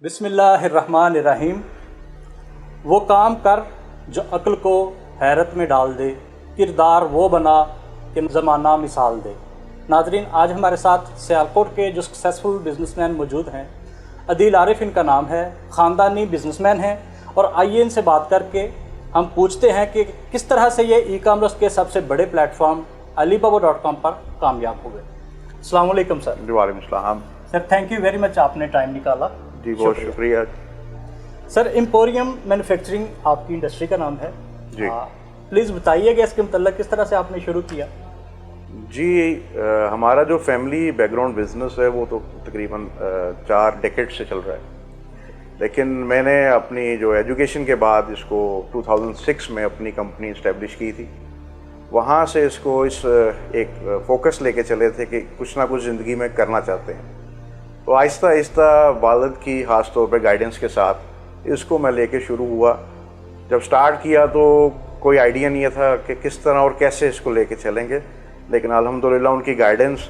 بسم اللہ الرحمن الرحیم۔ وہ کام کر جو عقل کو حیرت میں ڈال دے، کردار وہ بنا کہ زمانہ مثال دے۔ ناظرین، آج ہمارے ساتھ سیالکوٹ کے جو سکسیسفل بزنس مین موجود ہیں، عدیل عارف ان کا نام ہے، خاندانی بزنس مین ہیں، اور آئیے ان سے بات کر کے ہم پوچھتے ہیں کہ کس طرح سے یہ ای کامرس کے سب سے بڑے پلیٹ فارم alibaba.com پر کامیاب ہوئے۔ السلام علیکم سر۔ وعلیکم السلام سر، تھینک یو ویری مچ، آپ نے ٹائم نکالا۔ جی بہت شکریہ۔ سر، ایمپوریم مینوفیکچرنگ آپ کی انڈسٹری کا نام ہے جی، پلیز بتائیے کہ اس کے متعلق کس طرح سے آپ نے شروع کیا؟ جی ہمارا جو فیملی بیک گراؤنڈ بزنس ہے وہ تو تقریباً 4 ڈیکیڈ سے چل رہا ہے، لیکن میں نے اپنی جو ایجوکیشن کے بعد اس کو 2006 میں اپنی کمپنی اسٹیبلش کی تھی۔ وہاں سے اس کو ایک فوکس لے کے چلے تھے کہ کچھ نہ کچھ زندگی میں کرنا چاہتے ہیں، تو آہستہ آہستہ والد کی خاص طور پہ گائیڈنس کے ساتھ اس کو میں لے کے شروع ہوا۔ جب سٹارٹ کیا تو کوئی آئیڈیا نہیں تھا کہ کس طرح اور کیسے اس کو لے کے چلیں گے، لیکن الحمدللہ ان کی گائیڈنس،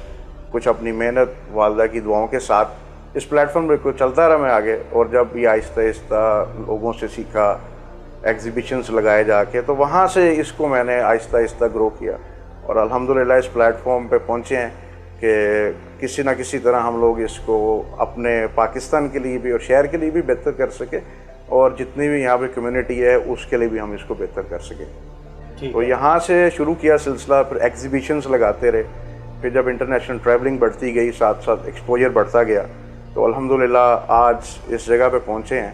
کچھ اپنی محنت، والدہ کی دعاؤں کے ساتھ اس پلیٹ فارم پہ چلتا رہا میں آگے۔ اور جب یہ آہستہ آہستہ لوگوں سے سیکھا، ایگزیبیشنز لگائے جا کے، تو وہاں سے اس کو میں نے آہستہ آہستہ گرو کیا، اور الحمدللہ اس پلیٹ فارم پہ پہنچے ہیں کہ کسی نہ کسی طرح ہم لوگ اس کو اپنے پاکستان کے لیے بھی اور شہر کے لیے بھی بہتر کر سکیں، اور جتنی بھی یہاں پہ کمیونٹی ہے اس کے لیے بھی ہم اس کو بہتر کر سکیں۔ تو یہاں سے شروع کیا سلسلہ، پھر ایگزیبیشنز لگاتے رہے، پھر جب انٹرنیشنل ٹریولنگ بڑھتی گئی، ساتھ ساتھ ایکسپوجر بڑھتا گیا، تو الحمدللہ آج اس جگہ پہ پہنچے ہیں،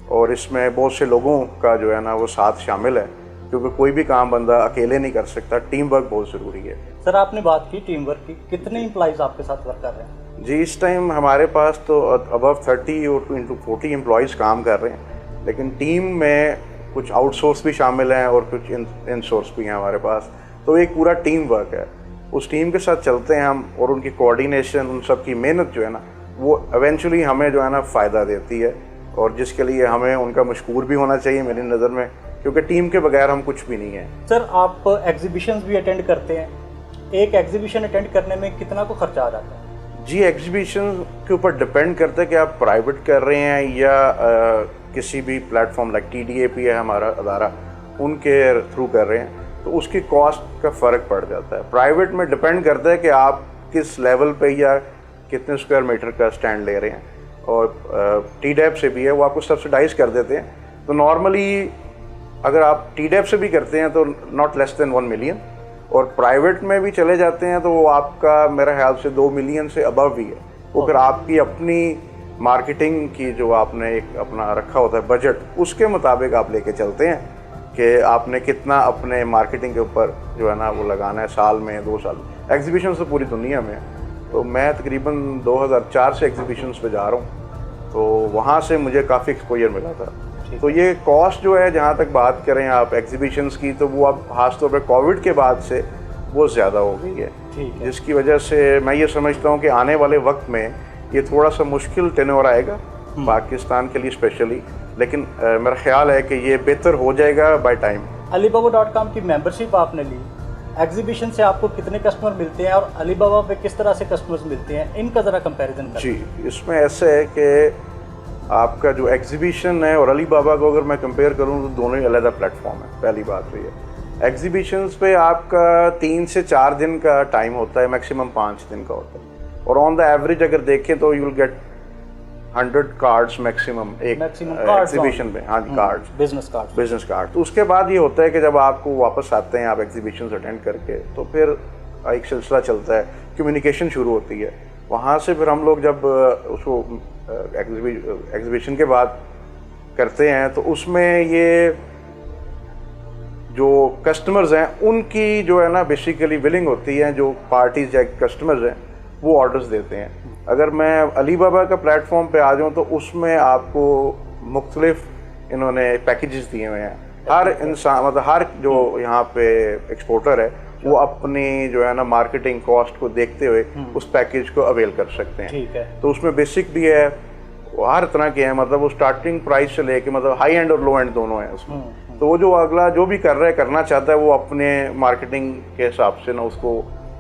اور اس میں بہت سے لوگوں کا جو ہے نا وہ ساتھ شامل ہے، کیونکہ کوئی بھی کام بندہ اکیلے نہیں کر سکتا، ٹیم ورک بہت ضروری ہے۔ سر، آپ نے بات کی ٹیم ورک کی، کتنے امپلائیز آپ کے ساتھ ورک کر رہے ہیں؟ جی اس ٹائم ہمارے پاس تو ابو 30 اور 40 امپلائیز کام کر رہے ہیں، لیکن ٹیم میں کچھ آؤٹ سورس بھی شامل ہیں اور کچھ ان سورس بھی ہیں ہمارے پاس، تو ایک پورا ٹیم ورک ہے۔ اس ٹیم کے ساتھ چلتے ہیں ہم، اور ان کی کوآرڈینیشن، ان سب کی محنت جو ہے نا وہ ایونچولی ہمیں جو ہے نا فائدہ دیتی ہے، اور جس کے لیے ہمیں ان کا مشکور بھی ہونا چاہیے میری نظر میں، کیونکہ ٹیم کے بغیر ہم کچھ بھی نہیں ہیں۔ سر، آپ ایگزیبیشنز بھی اٹینڈ کرتے ہیں، ایک ایگزیبیشن اٹینڈ کرنے میں کتنا کو خرچہ آ جاتا ہے؟ جی ایگزیبیشن کے اوپر ڈپینڈ کرتا ہے کہ آپ پرائیویٹ کر رہے ہیں یا کسی بھی پلیٹ فارم لائک TDAP ہے ہمارا ادارہ، ان کے تھرو کر رہے ہیں، تو اس کی کاسٹ کا فرق پڑ جاتا ہے۔ پرائیویٹ میں ڈپینڈ کرتا ہے کہ آپ کس لیول پہ یا کتنے اسکوائر میٹر کا اسٹینڈ لے رہے ہیں، اور TDAP سے بھی ہے، وہ آپ کو سبسڈائز کر دیتے ہیں۔ تو نارملی اگر آپ TDAP سے بھی کرتے ہیں تو ناٹ لیس دین 1 ملین، اور پرائیویٹ میں بھی چلے جاتے ہیں تو وہ آپ کا میرا خیال سے 2 ملین سے ابو بھی ہے۔ وہ پھر آپ کی اپنی مارکیٹنگ کی جو آپ نے ایک اپنا رکھا ہوتا ہے بجٹ، اس کے مطابق آپ لے کے چلتے ہیں کہ آپ نے کتنا اپنے مارکیٹنگ کے اوپر جو ہے نا وہ لگانا ہے، سال میں 2 سال۔ ایگزیبیشن سے پوری دنیا میں، تو میں تقریباً 2004 سے ایگزیبیشنس پہ جا رہا ہوں، تو وہاں سے مجھے کافی ایکسپوجر ملا تھا۔ تو یہ کاسٹ جو ہے، جہاں تک بات کریں آپ ایگزیبیشنس کی، تو وہ اب خاص طور پہ کووڈ کے بعد سے وہ زیادہ ہو گئی ہے، جس کی وجہ سے میں یہ سمجھتا ہوں کہ آنے والے وقت میں یہ تھوڑا سا مشکل ٹینور آئے گا پاکستان کے لیے اسپیشلی، لیکن میرا خیال ہے کہ یہ بہتر ہو جائے گا بائی ٹائم۔ alibaba.com کی ممبرشپ آپ نے لی، ایگزیبیشن سے آپ کو کتنے کسٹمر ملتے ہیں اور علی بابا پہ کس طرح سے کسٹمرز ملتے ہیں، ان کا ذرا کمپیریزن کریں۔ جی اس میں ایسے ہے کہ آپ کا جو ایگزیبیشن ہے اور علی بابا کو اگر میں کمپیئر کروں تو دونوں ہی علیحدہ پلیٹ فارم ہے۔ پہلی بات تو یہ، ایگزیبیشنز پہ آپ کا 3 سے 4 دن کا ٹائم ہوتا ہے، میکسیمم 5 دن کا ہوتا ہے، اور آن دا ایوریج اگر دیکھیں تو you will get 100 cards maximum ایک ایگزیبیشن پہ۔ ہاں جی، کارڈس، بزنس کارڈ۔ تو اس کے بعد یہ ہوتا ہے کہ جب آپ کو واپس آتے ہیں آپ ایگزیبیشنز اٹینڈ کر کے، تو پھر ایک سلسلہ چلتا ہے، کمیونیکیشن شروع ہوتی ہے وہاں سے۔ پھر ہم لوگ جب اس کو ایگزیبیشن کے بعد کرتے ہیں تو اس میں یہ جو کسٹمرز ہیں ان کی جو ہے نا بیسیکلی ولنگ ہوتی ہے، جو پارٹیز یا کسٹمرز ہیں وہ آرڈرز دیتے ہیں۔ اگر میں علی بابا کا پلیٹ فارم پہ آ جاؤں تو اس میں آپ کو مختلف انہوں نے پیکیجز دیے ہوئے ہیں۔ ہر انسان، مطلب ہر جو یہاں پہ ایکسپورٹر ہے وہ اپنی جو ہے نا مارکیٹنگ کاسٹ کو دیکھتے ہوئے اس پیکیج کو اویل کر سکتے ہیں۔ تو اس میں بیسک بھی ہے، ہر طرح کے ہیں، مطلب وہ سٹارٹنگ پرائس سے لے کے مطلب ہائی اینڈ اور لو اینڈ دونوں ہیں اس میں۔ تو وہ جو اگلا جو بھی کر رہا ہے، کرنا چاہتا ہے، وہ اپنے مارکیٹنگ کے حساب سے نا اس کو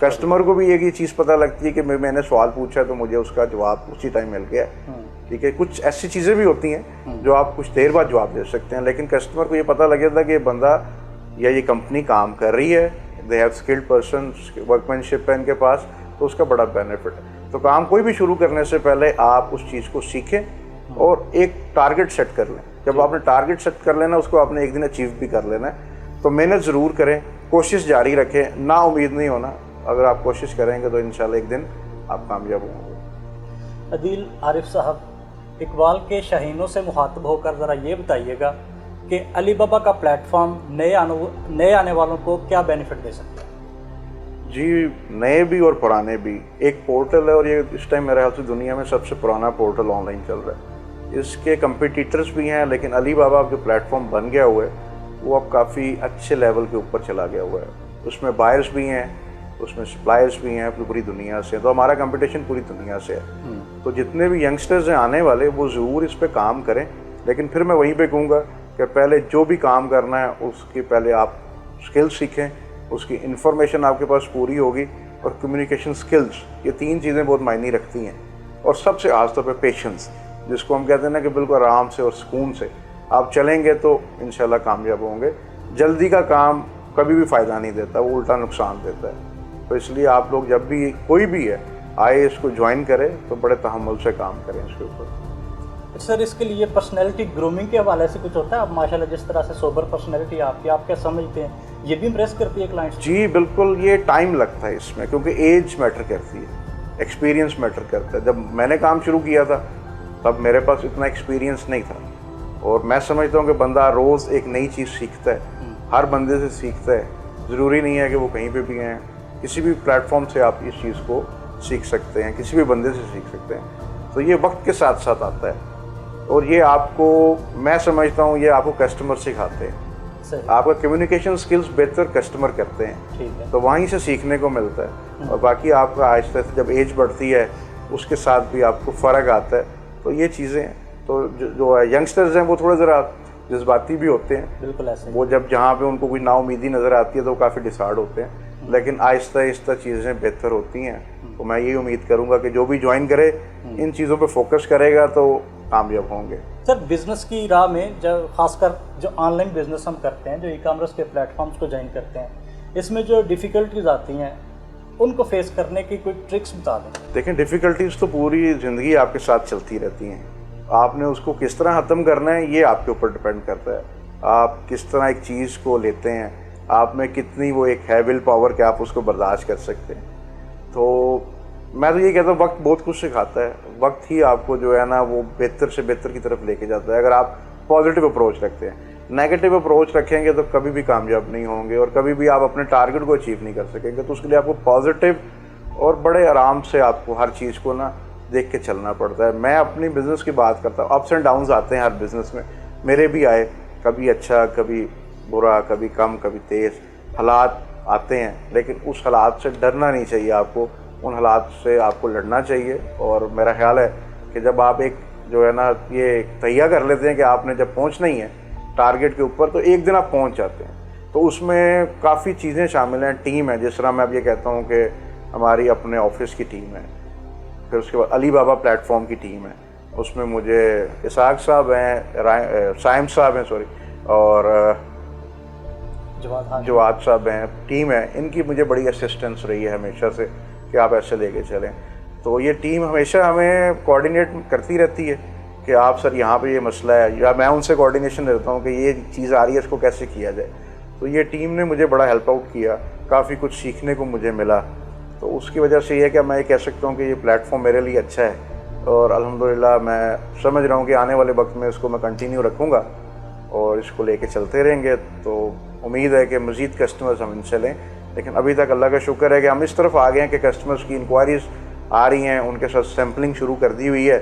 کسٹمر کو بھی ایک یہ چیز پتہ لگتی ہے کہ میں نے سوال پوچھا تو مجھے اس کا جواب اسی ٹائم مل گیا. ٹھیک ہے, کچھ ایسی چیزیں بھی ہوتی ہیں جو آپ کچھ دیر بعد جواب دے سکتے ہیں, لیکن کسٹمر کو یہ پتہ لگے تھا کہ یہ بندہ یا یہ کمپنی کام کر رہی ہے, they have skilled person, workmanship ہے ان کے پاس, تو اس کا بڑا بینیفٹ ہے. تو کام کوئی بھی شروع کرنے سے پہلے آپ اس چیز کو سیکھیں اور ایک ٹارگٹ سیٹ کر لیں. جب آپ نے ٹارگٹ سیٹ کر لینا, اس کو آپ نے ایک دن اچیو بھی کر لینا ہے. تو محنت ضرور کریں, کوشش جاری رکھیں, نا امید نہیں ہونا. اگر آپ کوشش کریں گے تو انشاءاللہ ایک دن آپ کامیاب ہوں گے. عدیل عارف صاحب, اقبال کے شاہینوں سے مخاطب ہو کر ذرا یہ بتائیے گا کہ علی بابا کا پلیٹ فارم نئے آنے والوں کو کیا بینیفٹ دے سکتا ہے؟ جی, نئے بھی اور پرانے بھی. ایک پورٹل ہے اور یہ اس ٹائم میرے خیال سے دنیا میں سب سے پرانا پورٹل آن لائن چل رہا ہے. اس کے کمپیٹیٹرز بھی ہیں, لیکن علی بابا جو پلیٹ فارم بن گیا ہوا ہے وہ اب کافی اچھے لیول کے اوپر چلا گیا ہوا ہے. اس میں بائرز بھی ہیں, اس میں سپلائرز بھی ہیں پوری دنیا سے. تو ہمارا کمپٹیشن پوری دنیا سے ہے. تو جتنے بھی ینگسٹرز ہیں آنے والے, وہ ضرور اس پہ کام کریں. لیکن پھر میں وہیں پہ کہوں گا کہ پہلے جو بھی کام کرنا ہے اس کی پہلے آپ اسکل سیکھیں, اس کی انفارمیشن آپ کے پاس پوری ہوگی, اور کمیونیکیشن سکلز, یہ 3 چیزیں بہت معنی رکھتی ہیں. اور سب سے خاص طور پہ پیشنس, جس کو ہم کہتے ہیں نا کہ بالکل آرام سے اور سکون سے آپ چلیں گے تو انشاءاللہ کامیاب ہوں گے. جلدی کا کام کبھی بھی فائدہ نہیں دیتا, وہ الٹا نقصان دیتا ہے. تو اس لیے آپ لوگ جب بھی کوئی بھی ہے آئے اس کو جوائن کریں تو بڑے تحمل سے کام کریں اس کے اوپر. سر, اس کے لیے پرسنالٹی گرومنگ کے حوالے سے کچھ ہوتا ہے؟ اب ماشاءاللہ جس طرح سے سوبر پرسنالٹی آپ کیا سمجھتے ہیں, یہ بھی امپریس کرتی ہے کلائنٹس؟ جی بالکل, یہ ٹائم لگتا ہے اس میں, کیونکہ ایج میٹر کرتی ہے, ایکسپیرینس میٹر کرتا ہے. جب میں نے کام شروع کیا تھا تب میرے پاس اتنا ایکسپیرینس نہیں تھا, اور میں سمجھتا ہوں کہ بندہ روز ایک نئی چیز سیکھتا ہے, ہر بندے سے سیکھتا ہے. ضروری نہیں ہے کہ وہ کہیں پہ بھی ہیں, کسی بھی پلیٹ فارم سے آپ اس چیز کو سیکھ سکتے ہیں, کسی بھی بندے سے سیکھ سکتے ہیں. تو یہ وقت کے ساتھ ساتھ آتا ہے, اور یہ آپ کو, میں سمجھتا ہوں یہ آپ کو کسٹمر سکھاتے ہیں. آپ کا کمیونیکیشن سکلز بہتر کسٹمر کرتے ہیں, تو وہیں سے سیکھنے کو ملتا ہے. اور باقی آپ کا آہستہ سے جب ایج بڑھتی ہے اس کے ساتھ بھی آپ کو فرق آتا ہے. تو یہ چیزیں ہیں. تو جو ینگسٹرز ہیں وہ تھوڑے ذرا جذباتی بھی ہوتے ہیں, بالکل ایسے. وہ جہاں پہ ان کو کوئی نا امیدی نظر آتی ہے تو وہ کافی ڈسہارڈ ہوتے ہیں. لیکن آہستہ آہستہ چیزیں بہتر ہوتی ہیں. تو میں یہ امید کروں گا کہ جو بھی جوائن کرے ان چیزوں پہ فوکس کرے گا تو کامیاب ہوں گے. سر, بزنس کی راہ میں جب خاص کر جو آن لائن بزنس ہم کرتے ہیں, جو ای کامرس کے پلیٹ فارمز کو جوائن کرتے ہیں, اس میں جو ڈیفیکلٹیز آتی ہیں ان کو فیس کرنے کی کوئی ٹرکس بتا دیں. دیکھیں, ڈیفیکلٹیز تو پوری زندگی آپ کے ساتھ چلتی رہتی ہیں. آپ نے اس کو کس طرح ختم کرنا ہے یہ آپ کے اوپر ڈپینڈ کرتا ہے. آپ کس طرح ایک چیز کو لیتے ہیں, آپ میں کتنی وہ ایک ہے ول پاور کہ آپ اس کو برداشت کر سکتے ہیں. تو میں تو یہ کہتا ہوں وقت بہت کچھ سکھاتا ہے. وقت ہی آپ کو جو ہے نا وہ بہتر سے بہتر کی طرف لے کے جاتا ہے, اگر آپ پازیٹیو اپروچ رکھتے ہیں. نیگیٹو اپروچ رکھیں گے تو کبھی بھی کامیاب نہیں ہوں گے, اور کبھی بھی آپ اپنے ٹارگٹ کو اچیو نہیں کر سکیں گے. تو اس کے لیے آپ کو پازیٹیو اور بڑے آرام سے آپ کو ہر چیز کو نا دیکھ کے چلنا پڑتا ہے. میں اپنی بزنس کی بات کرتا ہوں, اپس اینڈ ڈاؤنز آتے ہیں ہر بزنس میں, میرے بھی آئے, کبھی اچھا کبھی برا, کبھی کم کبھی تیز, حالات آتے ہیں. لیکن اس حالات سے ڈرنا نہیں چاہیے آپ کو, ان حالات سے آپ کو لڑنا چاہیے. اور میرا خیال ہے کہ جب آپ ایک جو ہے نا یہ تہیہ کر لیتے ہیں کہ آپ نے جب پہنچنا ہی ہے ٹارگٹ کے اوپر, تو ایک دن آپ پہنچ جاتے ہیں. تو اس میں کافی چیزیں شامل ہیں. ٹیم ہے, جس طرح میں اب یہ کہتا ہوں کہ ہماری اپنے آفس کی ٹیم ہے, پھر اس کے بعد علی بابا پلیٹ فارم کی ٹیم ہے, اس میں مجھے اسحاق صاحب ہیں, سائم صاحب ہیں اور جواد صاحب ہیں, ٹیم ہے. ان کی مجھے بڑی اسسٹنس رہی ہے ہمیشہ سے کہ آپ ایسے لے کے چلیں. تو یہ ٹیم ہمیشہ ہمیں کوآرڈینیٹ کرتی رہتی ہے کہ آپ سر یہاں پہ یہ مسئلہ ہے, یا میں ان سے کوآرڈینیشن دیتا ہوں کہ یہ چیز آ رہی ہے اس کو کیسے کیا جائے. تو یہ ٹیم نے مجھے بڑا ہیلپ آؤٹ کیا, کافی کچھ سیکھنے کو مجھے ملا. تو اس کی وجہ سے یہ ہے کہ میں یہ کہہ سکتا ہوں کہ یہ پلیٹ فارم میرے لیے اچھا ہے, اور الحمدللہ میں سمجھ رہا ہوں کہ آنے والے وقت میں اس کو میں کنٹینیو رکھوں گا اور اس کو لے کے چلتے رہیں گے. تو امید ہے کہ مزید کسٹمرز ہم ان سے لیں. لیکن ابھی تک اللہ کا شکر ہے کہ ہم اس طرف آ گئے ہیں کہ کسٹمرز کی انکوائریز آ رہی ہیں, ان کے ساتھ سیمپلنگ شروع کر دی ہوئی ہے,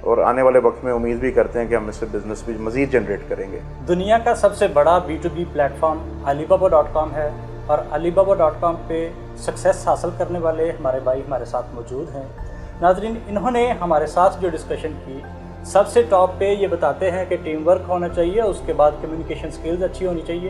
اور آنے والے وقت میں امید بھی کرتے ہیں کہ ہم اس سے بزنس بھی مزید جنریٹ کریں گے. دنیا کا سب سے بڑا B2B پلیٹ فارم alibaba.com ہے, اور alibaba.com پہ سکسیس حاصل کرنے والے ہمارے بھائی ہمارے ساتھ موجود ہیں. ناظرین, انہوں نے ہمارے ساتھ جو ڈسکشن کی سب سے ٹاپ پہ یہ بتاتے ہیں کہ ٹیم ورک ہونا چاہیے, اس کے بعد کمیونیکیشن سکلز اچھی ہونی چاہیے,